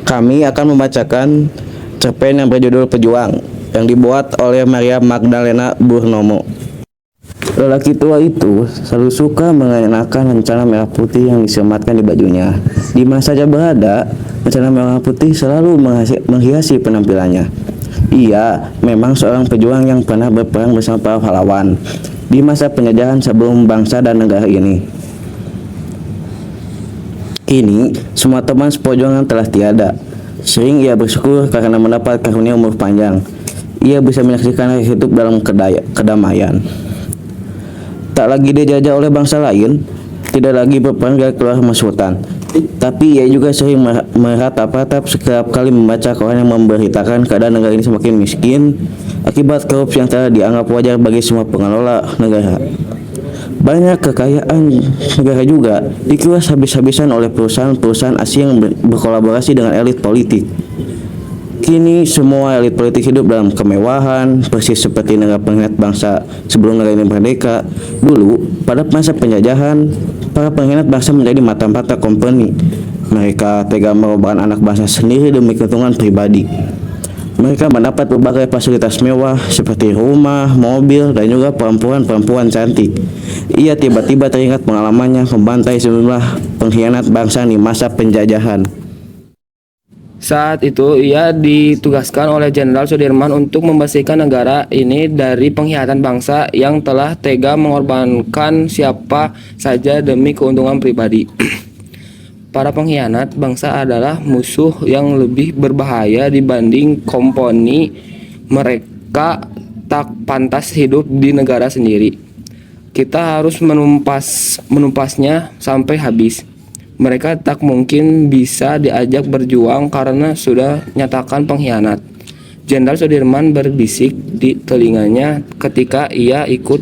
Kami akan membacakan cerpen yang berjudul Pejuang yang dibuat oleh Maria Magdalena Purnomo. Lelaki tua itu selalu suka mengenakan rencana merah putih yang disematkan di bajunya. Di mana saja berada, rencana merah putih selalu menghiasi penampilannya. Ia memang seorang pejuang yang pernah berperang bersama para pahlawan di masa penjajahan sebelum bangsa dan negara ini. Kini, semua teman seperjuangan telah tiada. Sering ia bersyukur karena mendapat karunia umur panjang. Ia bisa menyaksikan hidup dalam kedamaian. Tak lagi dijajah oleh bangsa lain, tidak lagi berperang dari keluar mas hutan. Tapi ia juga sering meratap-ratap setiap kali membaca koran yang memberitakan keadaan negara ini semakin miskin akibat korupsi yang telah dianggap wajar bagi semua pengelola negara. Banyak kekayaan negara juga dikuras habis-habisan oleh perusahaan-perusahaan asing yang berkolaborasi dengan elit politik. Kini semua elit politik hidup dalam kemewahan, persis seperti negara pengkhianat bangsa sebelum negara ini merdeka. Dulu, pada masa penjajahan, para pengkhianat bangsa menjadi mata-mata company. Mereka tega merobohkan anak bangsa sendiri demi keuntungan pribadi. Mereka mendapat berbagai fasilitas mewah seperti rumah, mobil, dan juga perempuan-perempuan cantik. Ia tiba-tiba teringat pengalamannya membantai sejumlah pengkhianat bangsa di masa penjajahan. Saat itu ia ditugaskan oleh Jenderal Sudirman untuk membersihkan negara ini dari pengkhianatan bangsa yang telah tega mengorbankan siapa saja demi keuntungan pribadi. Para pengkhianat bangsa adalah musuh yang lebih berbahaya dibanding komponi. Mereka tak pantas hidup di negara sendiri. Kita harus menumpasnya sampai habis. Mereka tak mungkin bisa diajak berjuang karena sudah nyatakan pengkhianat. Jenderal Sudirman berbisik di telinganya ketika ia ikut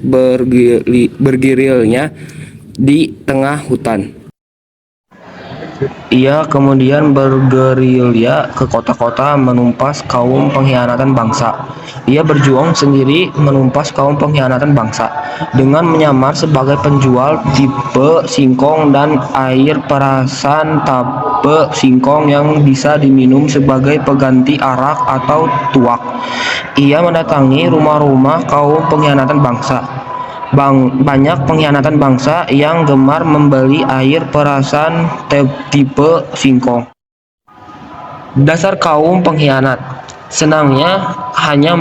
bergerilnya di tengah hutan. Ia kemudian bergerilya ke kota-kota menumpas kaum pengkhianatan bangsa. Ia berjuang sendiri menumpas kaum pengkhianatan bangsa dengan menyamar sebagai penjual tipe singkong dan air perasan tipe singkong yang bisa diminum sebagai pengganti arak atau tuak. Ia mendatangi rumah-rumah kaum pengkhianatan bangsa. Banyak pengkhianatan bangsa yang gemar membeli air perasan tipe singkong. Dasar kaum pengkhianat, senangnya hanya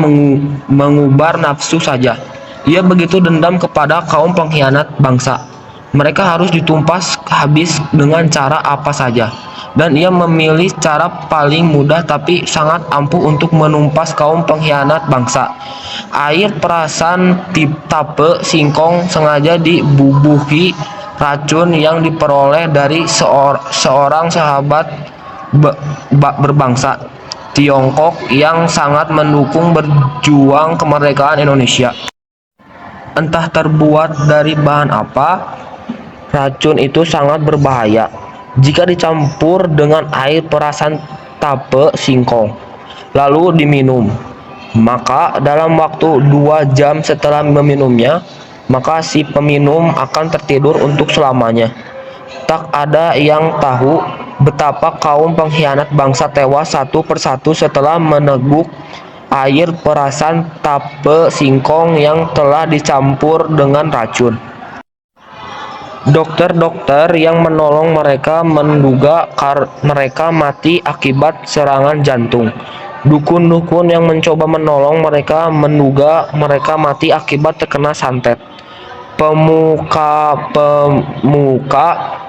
mengubar nafsu saja. Ia begitu dendam kepada kaum pengkhianat bangsa. Mereka harus ditumpas habis dengan cara apa saja. Dan ia memilih cara paling mudah tapi sangat ampuh untuk menumpas kaum pengkhianat bangsa. Air perasan tipe singkong sengaja dibubuhi racun yang diperoleh dari seorang sahabat berbangsa Tiongkok yang sangat mendukung berjuang kemerdekaan Indonesia. Entah terbuat dari bahan apa, racun itu sangat berbahaya jika dicampur dengan air perasan tipe singkong lalu diminum. Maka dalam waktu 2 jam setelah meminumnya, maka si peminum akan tertidur untuk selamanya. Tak ada yang tahu betapa kaum pengkhianat bangsa tewas satu persatu setelah meneguk air perasan tipe singkong yang telah dicampur dengan racun. Dokter-dokter yang menolong mereka menduga mereka mati akibat serangan jantung. Dukun-dukun yang mencoba menolong mereka menduga mereka mati akibat terkena santet. Pemuka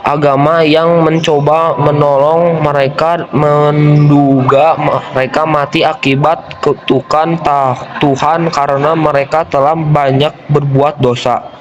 agama yang mencoba menolong mereka menduga mereka mati akibat kutukan Tuhan karena mereka telah banyak berbuat dosa.